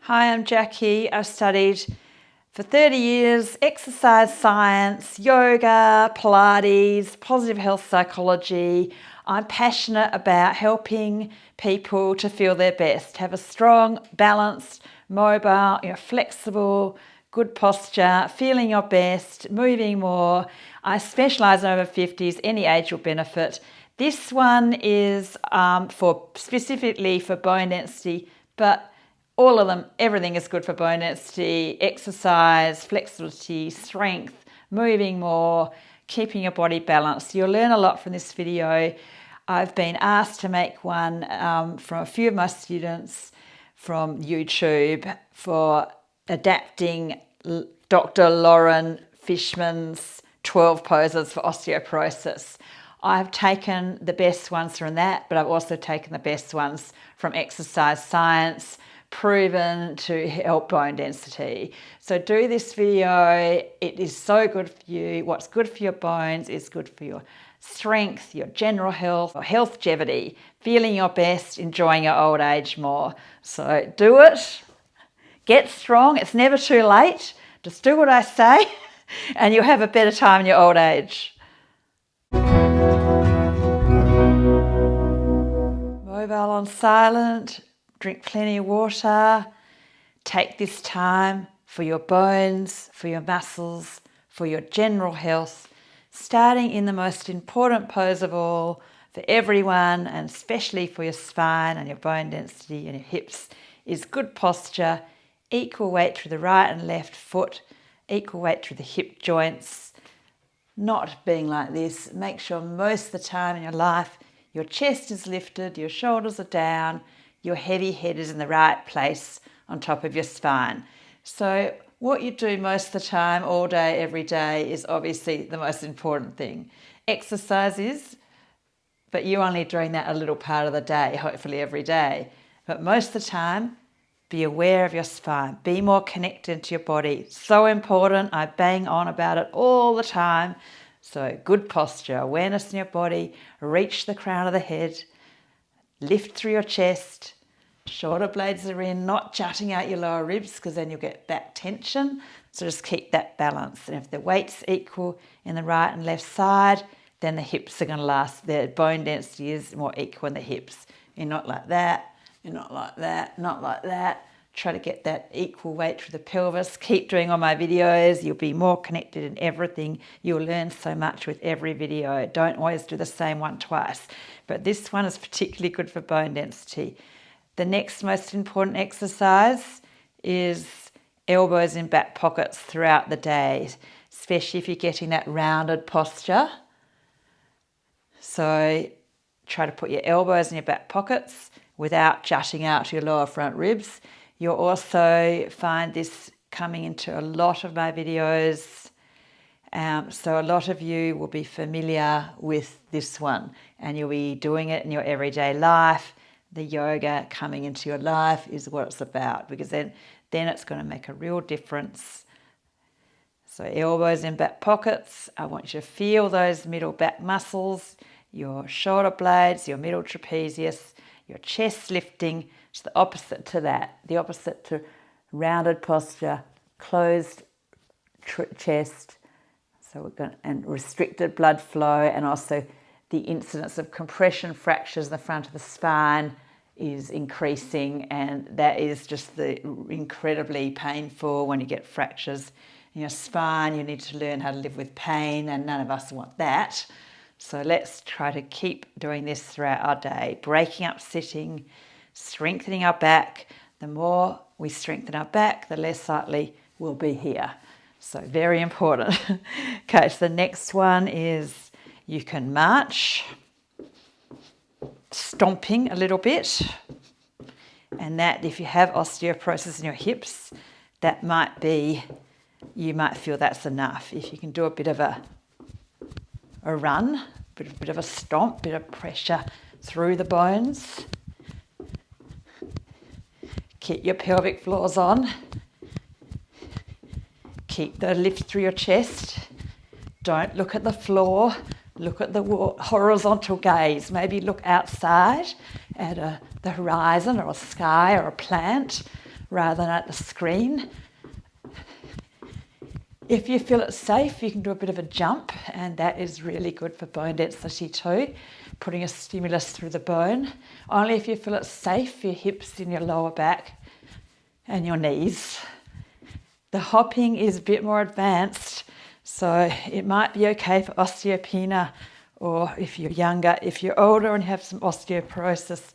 Hi, I'm Jackie. I've studied for 30 years exercise science, yoga, Pilates, positive health psychology. I'm passionate about helping people to feel their best, have a strong, balanced, mobile, flexible, good posture, feeling your best, moving more. I specialise in over 50s, any age will benefit. This one is specifically for bone density, but all of them, everything is good for bone density, exercise, flexibility, strength, moving more, keeping your body balanced. You'll learn a lot from this video. I've been asked to make one from a few of my students from YouTube for adapting Dr. Lauren Fishman's 12 poses for osteoporosis. I've taken the best ones from that, but I've also taken the best ones from exercise science, proven to help bone density. So do this video. It is so good for you. What's good for your bones is good for your strength, your general health, or healthgevity, feeling your best, enjoying your old age more. So do it. Get strong. It's never too late. Just do what I say and you'll have a better time in your old age. Mobile on silent. Drink plenty of water. Take this time for your bones, for your muscles, for your general health, starting in the most important pose of all for everyone, and especially for your spine and your bone density and your hips, is good posture, equal weight through the right and left foot, equal weight through the hip joints, not being like this. Make sure most of the time in your life your chest is lifted, your shoulders are down, your heavy head is in the right place on top of your spine. So what you do most of the time, all day, every day, is obviously the most important thing. Exercise is, but you're only doing that a little part of the day, hopefully every day. But most of the time, be aware of your spine. Be more connected to your body. So important. I bang on about it all the time. So good posture, awareness in your body, reach the crown of the head, lift through your chest, shoulder blades are in, not jutting out your lower ribs because then you'll get back tension. So just keep that balance. And if the weight's equal in the right and left side, then the hips are going to last. The bone density is more equal in the hips. You're not like that, you're not like that, not like that. Try to get that equal weight through the pelvis. Keep doing all my videos. You'll be more connected in everything. You'll learn so much with every video. Don't always do the same one twice. But this one is particularly good for bone density. The next most important exercise is elbows in back pockets throughout the day, especially if you're getting that rounded posture. So try to put your elbows in your back pockets without jutting out your lower front ribs. You'll also find this coming into a lot of my videos. So a lot of you will be familiar with this one and you'll be doing it in your everyday life. The yoga coming into your life is what it's about, because then it's going to make a real difference. So elbows in back pockets. I want you to feel those middle back muscles, your shoulder blades, your middle trapezius, your chest lifting. It's the opposite to that, the opposite to rounded posture, closed chest, so we're going and restricted blood flow, and also the incidence of compression fractures in the front of the spine is increasing, and that is just incredibly painful when you get fractures in your spine. You need to learn how to live with pain, and none of us want that. So let's try to keep doing this throughout our day, breaking up sitting, strengthening our back. The more we strengthen our back, the less likely we'll be here. So very important. Okay, so the next one is you can march, stomping a little bit. And that, if you have osteoporosis in your hips, that might be, you might feel that's enough. If you can do a bit of a run, bit of a stomp, bit of pressure through the bones. Keep your pelvic floors on. Keep the lift through your chest. Don't look at the floor. Look at the horizontal gaze. Maybe look outside at the horizon or a sky or a plant. rather than at the screen. If you feel it's safe, you can do a bit of a jump, and that is really good for bone density too, putting a stimulus through the bone. Only if you feel it's safe for your hips and your lower back and your knees. The hopping is a bit more advanced, so it might be okay for osteopenia, or if you're younger. If you're older and have some osteoporosis,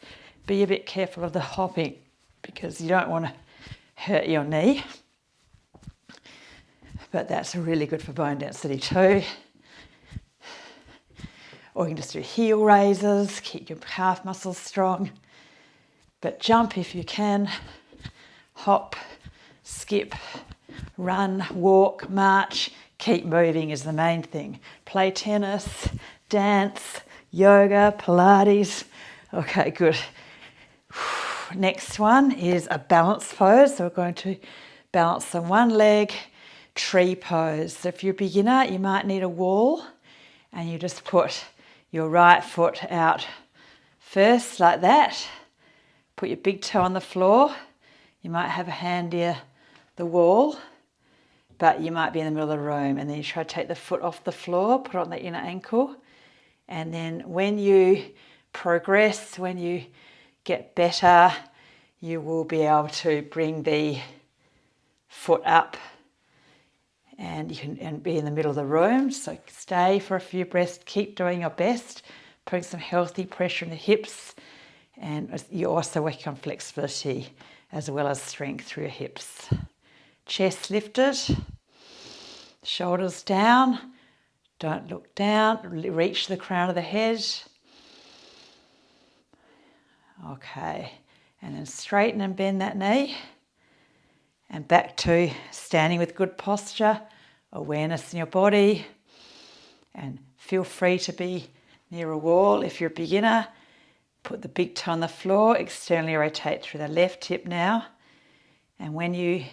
be a bit careful of the hopping because you don't want to hurt your knee. But that's really good for bone density too. Or you can just do heel raises, keep your calf muscles strong. But jump if you can, hop, skip, run, walk, march, keep moving is the main thing. Play tennis, dance, yoga, Pilates. Okay, good. Next one is a balance pose. So we're going to balance on one leg, tree pose. So if you're a beginner, you might need a wall, and you just put your right foot out first like that. Put your big toe on the floor. You might have a hand near the wall, but you might be in the middle of the room, and then you try to take the foot off the floor, put it on the inner ankle, and then when you progress, when you get better, you will be able to bring the foot up, and you can be in the middle of the room. So stay for a few breaths, keep doing your best, putting some healthy pressure in the hips, and you're also working on flexibility as well as strength through your hips. Chest lifted, shoulders down, don't look down, reach the crown of the head. Okay, and then straighten and bend that knee. And back to standing with good posture, awareness in your body, and feel free to be near a wall. If you're a beginner, put the big toe on the floor, externally rotate through the left hip now. And when you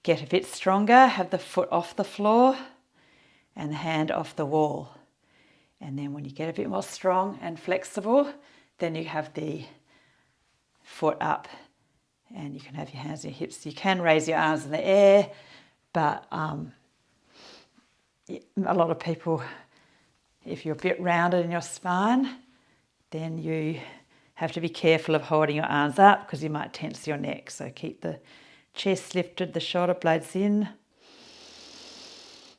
get a bit stronger, have the foot off the floor and the hand off the wall. And then when you get a bit more strong and flexible, then you have the foot up. And you can have your hands on your hips. You can raise your arms in the air, but a lot of people, if you're a bit rounded in your spine, then you have to be careful of holding your arms up because you might tense your neck. So keep the chest lifted, the shoulder blades in.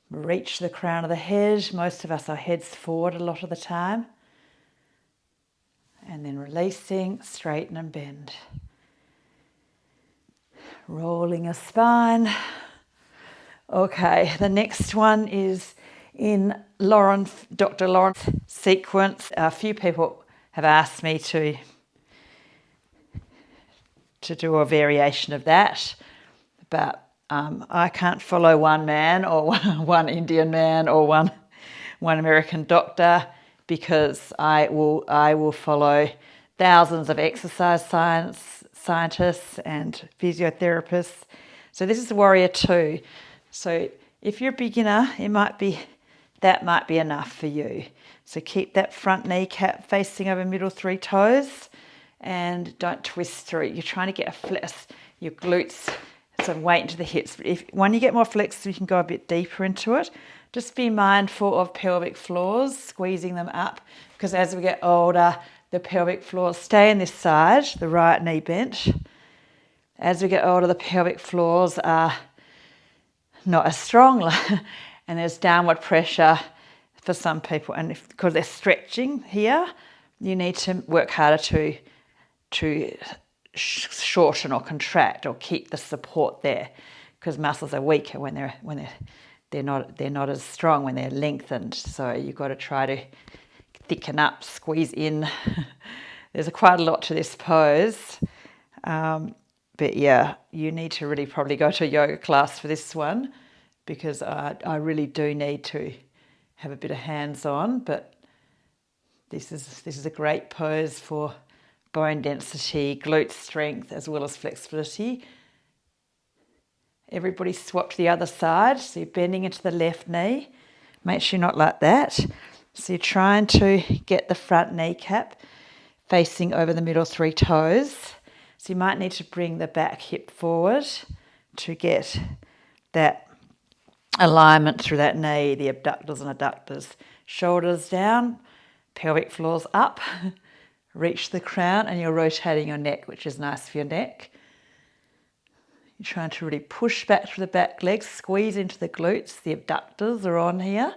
Reach the crown of the head. Most of us are heads forward a lot of the time. And then releasing, straighten and bend. Rolling a spine. Okay, the next one is in Dr. Lawrence sequence. A few people have asked me to do a variation of that, but I can't follow one man or one Indian man or one American doctor, because I will follow thousands of exercise scientists and physiotherapists. So this is Warrior 2. So if you're a beginner, that might be enough for you. So keep that front kneecap facing over middle 3 toes, and don't twist through. You're trying to get your glutes, some weight into the hips. But when you get more flexible, you can go a bit deeper into it. Just be mindful of pelvic floors, squeezing them up, because as we get older, the pelvic floors stay on this side, the right knee bent. As we get older, the pelvic floors are not as strong, and there's downward pressure for some people. And because they're stretching here, you need to work harder to shorten or contract or keep the support there, because muscles are weaker when they're not as strong when they're lengthened. So you've got to try to thicken up, squeeze in. There's quite a lot to this pose. But yeah, you need to really probably go to a yoga class for this one, because I really do need to have a bit of hands-on. But this is a great pose for bone density, glute strength, as well as flexibility. Everybody swap to the other side. So you're bending into the left knee. Make sure you're not like that. So you're trying to get the front kneecap facing over the middle 3 toes. So you might need to bring the back hip forward to get that alignment through that knee, the abductors and adductors. Shoulders down, pelvic floors up, reach the crown, and you're rotating your neck, which is nice for your neck. You're trying to really push back through the back legs, squeeze into the glutes. The abductors are on here.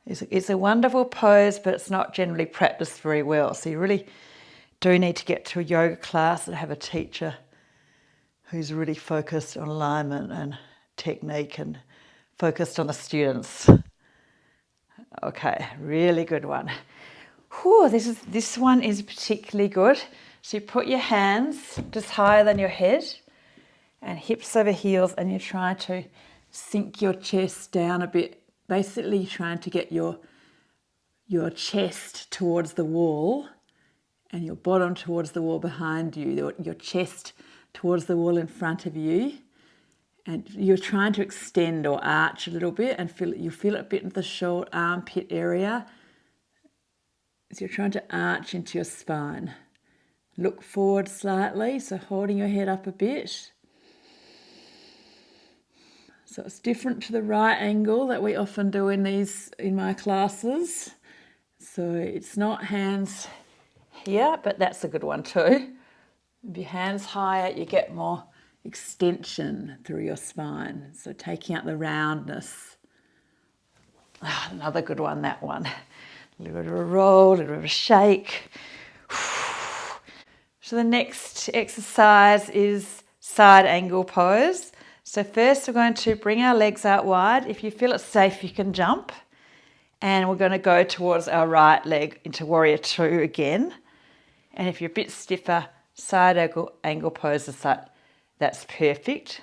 It's a wonderful pose, but it's not generally practiced very well. So you really do need to get to a yoga class and have a teacher who's really focused on alignment and technique and focused on the students. Okay, really good one. Whew, this one is particularly good. So you put your hands just higher than your head and hips over heels, and you're trying to sink your chest down a bit. Basically, you're trying to get your chest towards the wall and your bottom towards the wall behind you, your chest towards the wall in front of you. And you're trying to extend or arch a little bit, and you feel it a bit in the short armpit area. So you're trying to arch into your spine. Look forward slightly, so holding your head up a bit. So it's different to the right angle that we often do in my classes. So it's not hands here, but that's a good one too. If your hands higher, you get more extension through your spine. So taking out the roundness. Another good one, that one. A little bit of a roll, a little bit of a shake. So the next exercise is side angle pose. So first we're going to bring our legs out wide. If you feel it's safe, you can jump. And we're going to go towards our right leg into warrior two again. And if you're a bit stiffer, side angle poses, that's perfect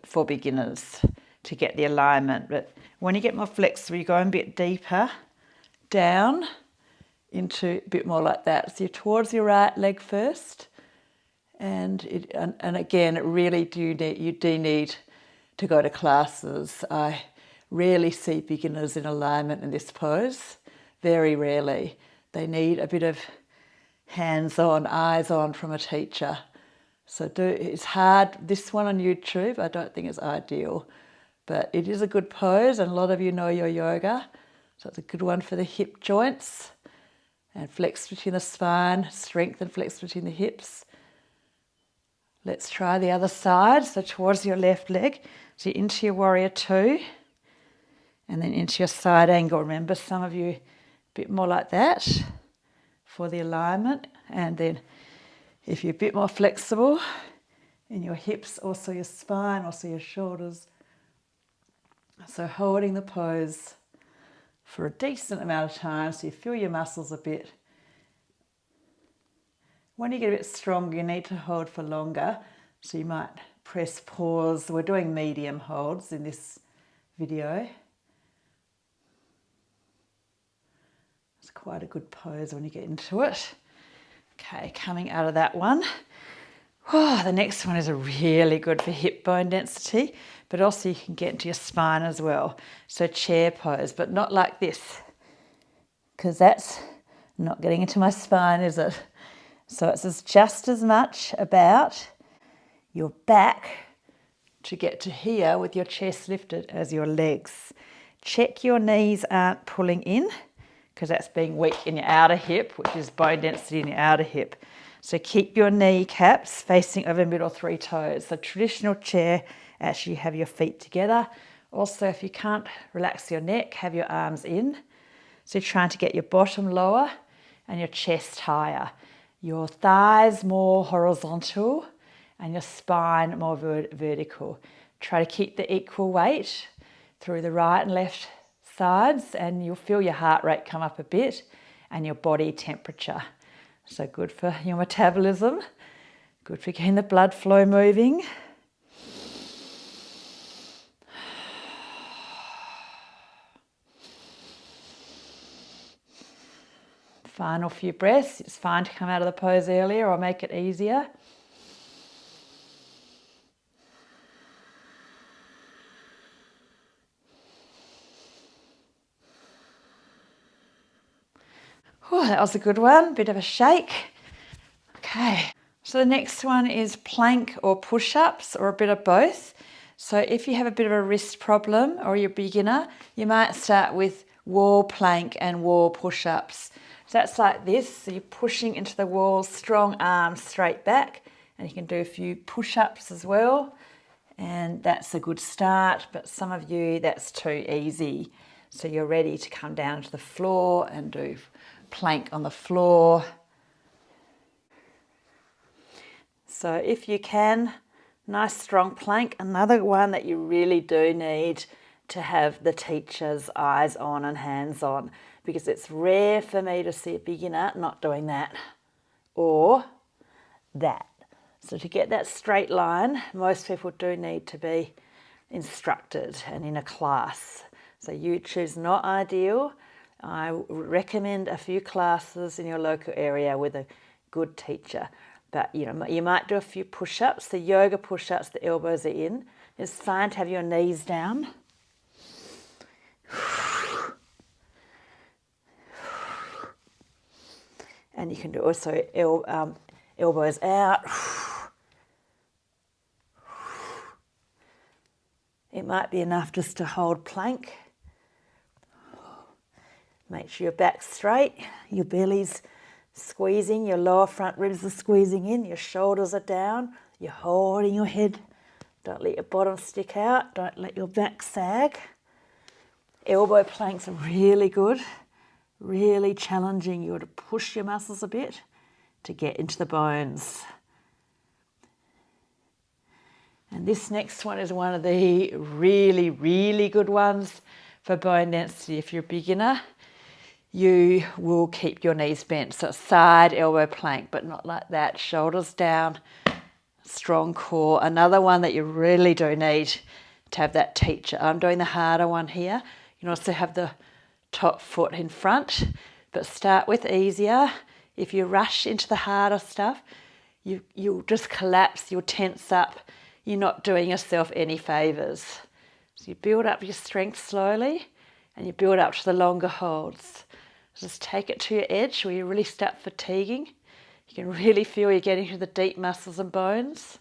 for beginners to get the alignment. But when you get more flexible, you go a bit deeper down into a bit more like that. So you're towards your right leg first. And again, you do need to go to classes. I rarely see beginners in alignment in this pose, very rarely. They need a bit of hands-on, eyes-on from a teacher. So it's hard. This one on YouTube, I don't think is ideal, but it is a good pose, and a lot of you know your yoga. So it's a good one for the hip joints and flex between the spine, strength and flex between the hips. Let's try the other side. So towards your left leg, so into your warrior two, and then into your side angle. Remember, some of you a bit more like that for the alignment. And then if you're a bit more flexible in your hips, also your spine, also your shoulders. So holding the pose for a decent amount of time so you feel your muscles a bit. When you get a bit stronger, you need to hold for longer. So you might press pause. We're doing medium holds in this video. It's quite a good pose when you get into it. Okay, coming out of that one. Oh, the next one is really good for hip bone density, but also you can get into your spine as well. So chair pose, but not like this, because that's not getting into my spine, is it? So it's just as much about your back to get to here with your chest lifted as your legs. Check your knees aren't pulling in, because that's being weak in your outer hip, which is bone density in your outer hip. So keep your kneecaps facing over middle three toes. So traditional chair, actually have your feet together. Also, if you can't relax your neck, have your arms in. So you're trying to get your bottom lower and your chest higher. Your thighs more horizontal and your spine more vertical. Try to keep the equal weight through the right and left sides, and you'll feel your heart rate come up a bit and your body temperature. So good for your metabolism, good for getting the blood flow moving. Final few breaths. It's fine to come out of the pose earlier or make it easier. Oh, that was a good one. Bit of a shake. Okay, So the next one is plank or push-ups or a bit of both. So if you have a bit of a wrist problem or you're a beginner, you might start with wall plank and wall push-ups. So that's like this. So you're pushing into the wall, strong arms straight back, and you can do a few push-ups as well. And that's a good start, but some of you, that's too easy. So you're ready to come down to the floor and do plank on the floor. So if you can, nice strong plank. Another one that you really do need to have the teacher's eyes on and hands on, because it's rare for me to see a beginner not doing that or that. So to get that straight line, most people do need to be instructed and in a class. So YouTube's not ideal. I recommend a few classes in your local area with a good teacher. But you might do a few push-ups, the yoga push-ups, the elbows are in. It's fine to have your knees down. And you can do also elbows out. It might be enough just to hold plank. Make sure your back's straight, your belly's squeezing, your lower front ribs are squeezing in, your shoulders are down, you're holding your head. Don't let your bottom stick out, don't let your back sag. Elbow planks are really good, really challenging. You got to push your muscles a bit to get into the bones. And this next one is one of the really, really good ones for bone density. If you're a beginner, you will keep your knees bent. So side elbow plank, but not like that. Shoulders down, strong core. Another one that you really do need to have that teacher. I'm doing the harder one here. You can also have the top foot in front, but start with easier. If you rush into the harder stuff, you'll just collapse, you'll tense up. You're not doing yourself any favours. So you build up your strength slowly and you build up to the longer holds. Just take it to your edge where you really start fatiguing. You can really feel you're getting to the deep muscles and bones.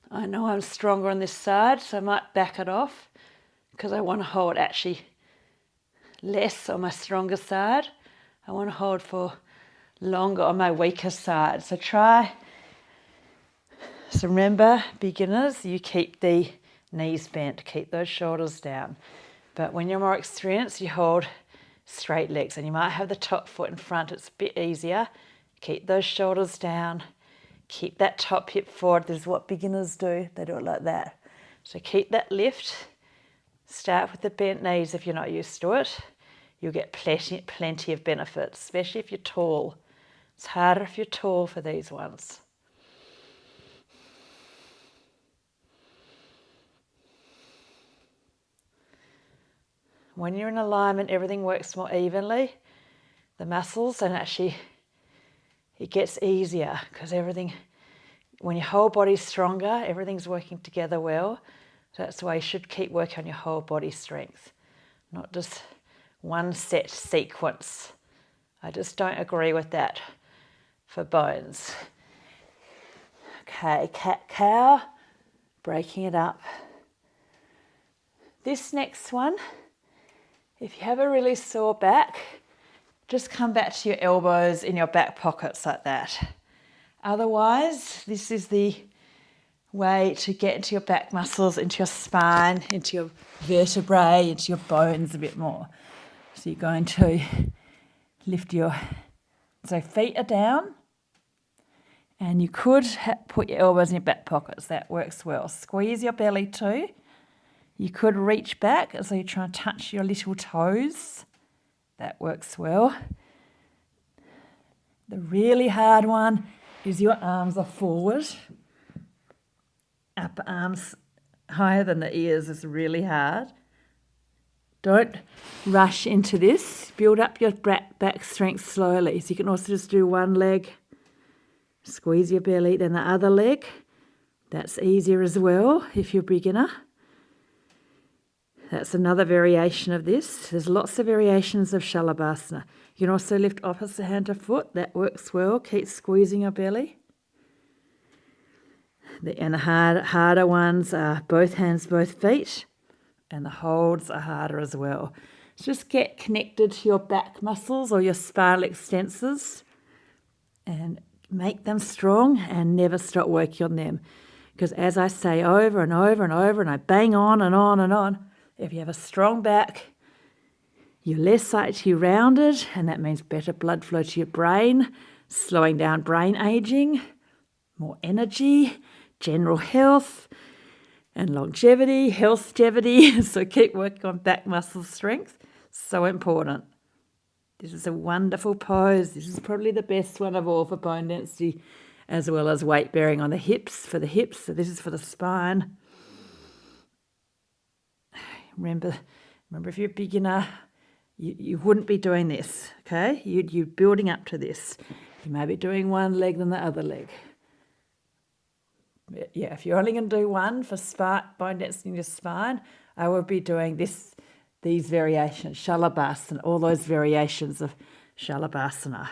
I know I'm stronger on this side, so I might back it off because I want to hold actually less on my stronger side. I want to hold for longer on my weaker side. So remember, beginners, you keep the knees bent, keep those shoulders down. But when you're more experienced, you hold straight legs and you might have the top foot in front. It's a bit easier. Keep those shoulders down. Keep that top hip forward. This is what beginners do. They do it like that. So keep that lift. Start with the bent knees if you're not used to it. You'll get plenty of benefits, especially if you're tall. It's harder if you're tall for these ones. When you're in alignment, everything works more evenly. The muscles, and actually it gets easier because when your whole body's stronger, everything's working together well. So that's why you should keep working on your whole body strength, not just one set sequence. I just don't agree with that for bones. Okay, cat-cow, breaking it up. This next one, if you have a really sore back, just come back to your elbows in your back pockets like that. Otherwise, this is the way to get into your back muscles, into your spine, into your vertebrae, into your bones a bit more. So you're going to lift so feet are down, and you could put your elbows in your back pockets. That works well. Squeeze your belly too. You could reach back as though you're trying to touch your little toes. That works well. The really hard one is your arms are forward. Upper arms higher than the ears is really hard. Don't rush into this. Build up your back strength slowly. So you can also just do one leg, squeeze your belly, then the other leg. That's easier as well if you're a beginner. That's another variation of this. There's lots of variations of Shalabhasana. You can also lift opposite hand to foot. That works well. Keep squeezing your belly. And the harder ones are both hands, both feet. And the holds are harder as well. Just get connected to your back muscles or your spinal extensors and make them strong and never stop working on them. Because as I say over and over and over, and I bang on and on and on, if you have a strong back, you're less likely to be rounded, and that means better blood flow to your brain, slowing down brain aging, more energy, general health, and longevity, healthgevity. So keep working on back muscle strength. So important. This is a wonderful pose. This is probably the best one of all for bone density, as well as weight bearing on the hips, for the hips. So this is for the spine. Remember if you're a beginner, you wouldn't be doing this, okay? You're building up to this. You may be doing one leg than the other leg. Yeah, if you're only going to do one for bone density in your spine, I would be doing these variations, Shalabhasana, all those variations of Shalabhasana.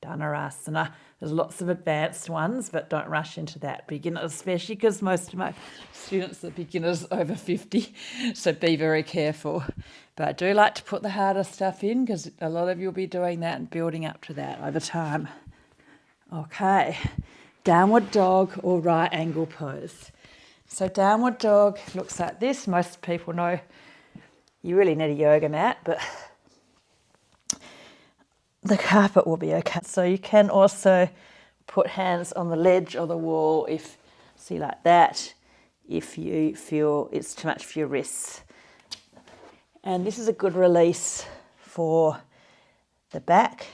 Dhanurasana. There's lots of advanced ones, but don't rush into that. Beginners, especially because most of my students are beginners over 50, so be very careful. But I do like to put the harder stuff in because a lot of you will be doing that and building up to that over time. Okay, downward dog or right angle pose. So downward dog looks like this. Most people know you really need a yoga mat, but the carpet will be okay. So you can also put hands on the ledge or the wall if you feel it's too much for your wrists. And this is a good release for the back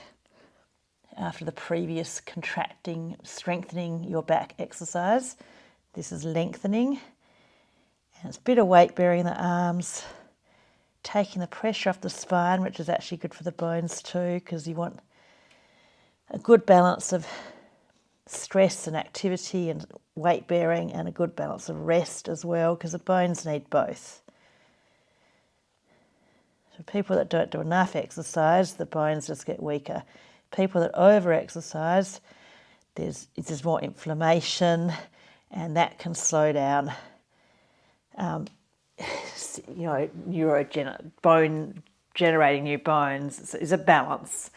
after the previous contracting, strengthening your back exercise. This is lengthening, and it's a bit of weight bearing in the arms, taking the pressure off the spine, which is actually good for the bones too, because you want a good balance of stress and activity and weight bearing, and a good balance of rest as well, because the bones need both. So people that don't do enough exercise, the bones just get weaker. People that over exercise, there's more inflammation, and that can slow down bone generating new bones. Is a balance.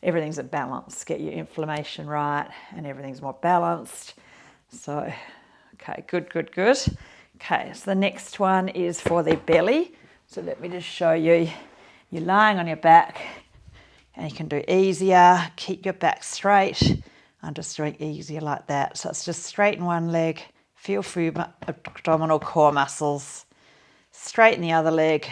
Everything's a balance. Get your inflammation right and everything's more balanced. So, okay, good. Okay, so the next one is for the belly. So let me just show you. You're lying on your back and you can do easier. Keep your back straight. I'm just doing easier like that. So it's just straighten one leg. Feel for your abdominal core muscles. Straighten the other leg.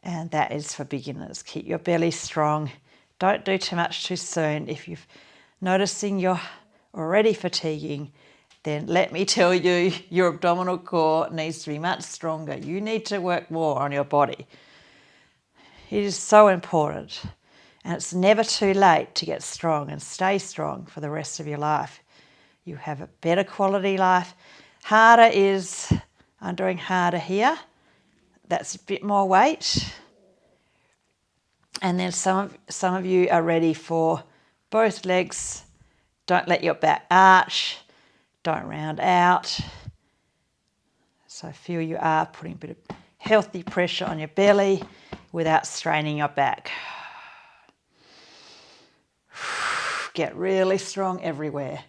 And that is for beginners. Keep your belly strong. Don't do too much too soon. If you're noticing you're already fatiguing, then let me tell you, your abdominal core needs to be much stronger. You need to work more on your body. It is so important. And it's never too late to get strong and stay strong for the rest of your life. You have a better quality life. Harder is, I'm doing harder here. That's a bit more weight. And then some of you are ready for both legs. Don't let your back arch. Don't round out. So feel you are putting a bit of healthy pressure on your belly without straining your back. Get really strong everywhere,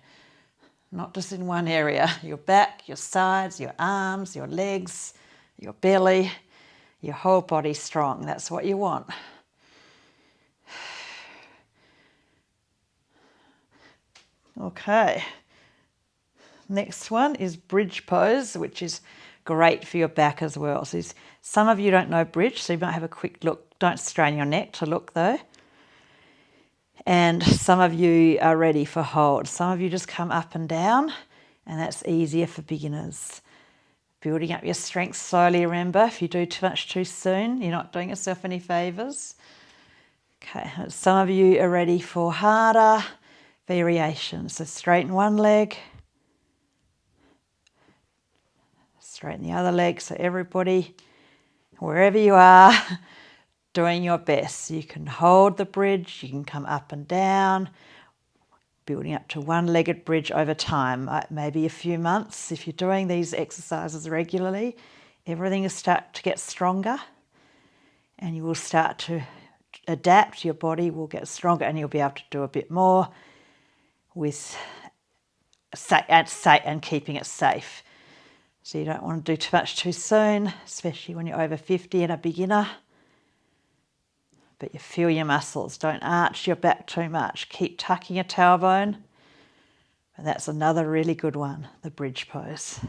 not just in one area. Your back, your sides, your arms, your legs, your belly, your whole body strong. That's what you want. Okay. Next one is bridge pose, which is great for your back as well. So some of you don't know bridge, so you might have a quick look. Don't strain your neck to look though. And some of you are ready for hold. Some of you just come up and down, and that's easier for beginners. Building up your strength slowly, remember. If you do too much too soon, you're not doing yourself any favours. Okay, some of you are ready for harder. variations. So straighten one leg, straighten the other leg. So everybody, wherever you are, doing your best. You can hold the bridge, you can come up and down, building up to one-legged bridge over time, maybe a few months. If you're doing these exercises regularly, everything will start to get stronger and you will start to adapt. Your body will get stronger and you'll be able to do a bit more with and keeping it safe. So you don't want to do too much too soon, especially when you're over 50 and a beginner. But you feel your muscles. Don't arch your back too much. Keep tucking your tailbone. And that's another really good one, the bridge pose.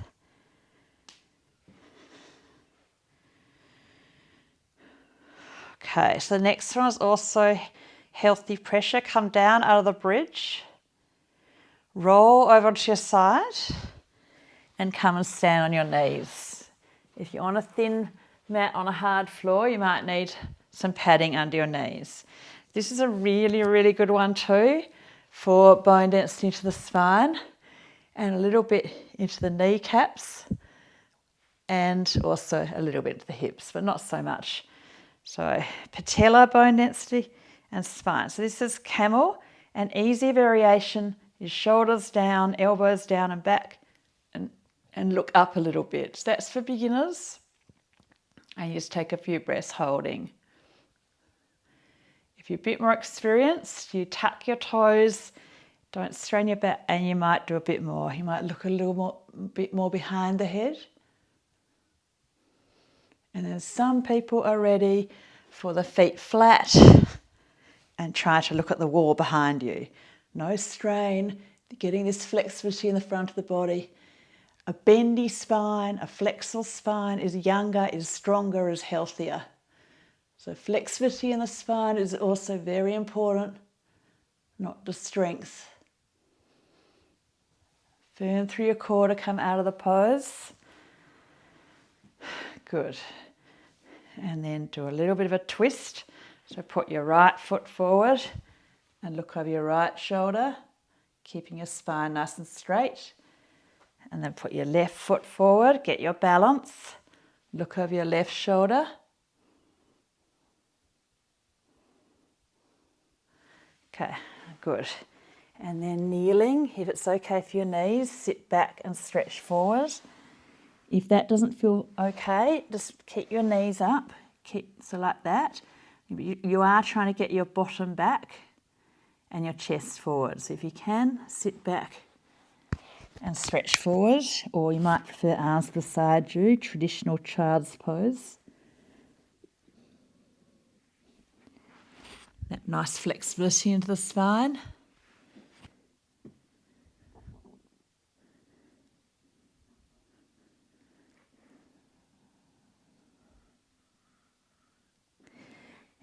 Okay, so the next one is also healthy pressure. Come down out of the bridge. Roll over to your side and come and stand on your knees. If you're on a thin mat on a hard floor, you might need some padding under your knees. This is a really, really good one too for bone density into the spine and a little bit into the kneecaps and also a little bit into the hips, but not so much. So patella bone density and spine. So this is camel. An easy variation is shoulders down, elbows down and back and look up a little bit. So that's for beginners. And you just take a few breaths holding. If you're a bit more experienced, you tuck your toes, don't strain your back, and you might do a bit more. You might look a bit more behind the head. And then some people are ready for the feet flat and try to look at the wall behind you. No strain, getting this flexibility in the front of the body. A bendy spine, a flexible spine is younger, is stronger, is healthier. So flexibility in the spine is also very important, not just strength. Firm through your core to come out of the pose. Good. And then do a little bit of a twist. So put your right foot forward and look over your right shoulder, keeping your spine nice and straight. And then put your left foot forward, get your balance, look over your left shoulder. Okay, good. And then kneeling, if it's okay for your knees, sit back and stretch forward. If that doesn't feel okay, just keep your knees up, so like that. You are trying to get your bottom back and your chest forward. So if you can, sit back and stretch forward, or you might prefer arms beside you, traditional child's pose. That nice flexibility into the spine.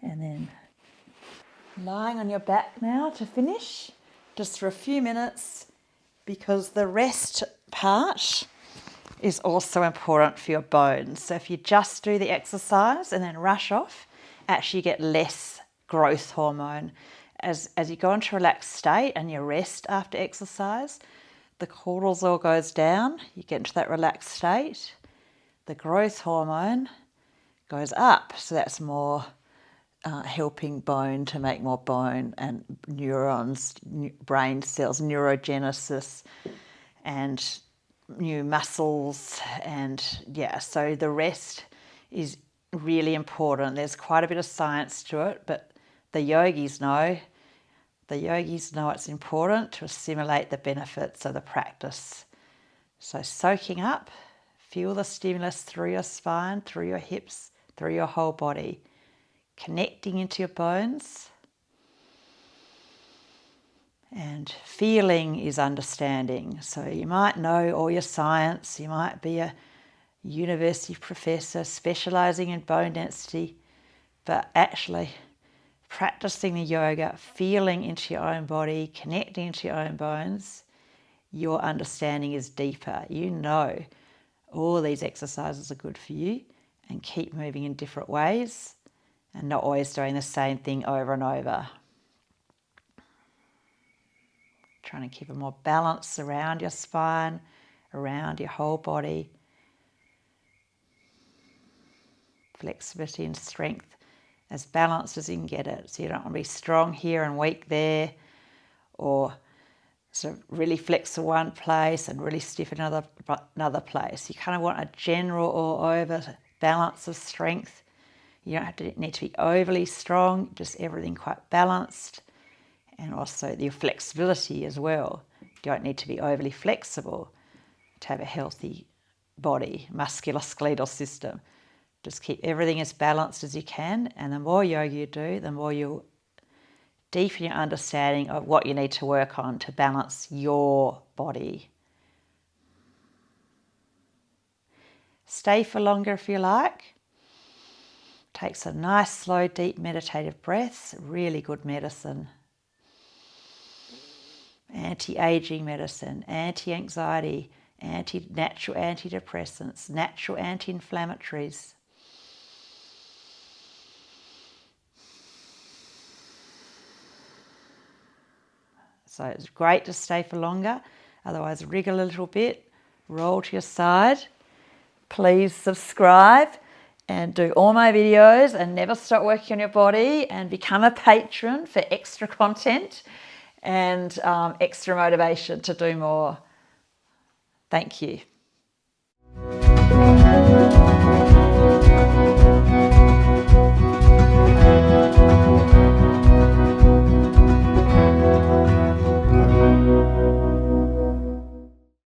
And then lying on your back now to finish, just for a few minutes, because the rest part is also important for your bones. So if you just do the exercise and then rush off, actually you get less growth hormone. As you go into a relaxed state and you rest after exercise, the cortisol goes down, you get into that relaxed state, the growth hormone goes up. So that's more helping bone to make more bone and neurons, brain cells, neurogenesis and new muscles. And yeah, so the rest is really important. There's quite a bit of science to it, but the yogis know it's important to assimilate the benefits of the practice. So soaking up, feel the stimulus through your spine, through your hips, through your whole body. Connecting into your bones, and feeling is understanding. So you might know all your science, you might be a university professor specialising in bone density, but actually practicing the yoga, feeling into your own body, connecting into your own bones, your understanding is deeper. You know all these exercises are good for you, and keep moving in different ways and not always doing the same thing over and over. trying to keep a more balance around your spine, around your whole body. Flexibility and strength as balanced as you can get it. So you don't want to be strong here and weak there, or sort of really flexible one place and really stiff in another place. You kind of want a general all over balance of strength. You don't need to be overly strong, just everything quite balanced. And also your flexibility as well. You don't need to be overly flexible to have a healthy body, musculoskeletal system. Just keep everything as balanced as you can, and the more yoga you do, the more you'll deepen your understanding of what you need to work on to balance your body. Stay for longer if you like. Take some nice, slow, deep meditative breaths. Really good medicine. Anti-aging medicine, anti-anxiety, natural antidepressants, natural anti-inflammatories. So it's great to stay for longer, otherwise wriggle a little bit, roll to your side. Please subscribe and do all my videos and never stop working on your body, and become a patron for extra content and extra motivation to do more. Thank you.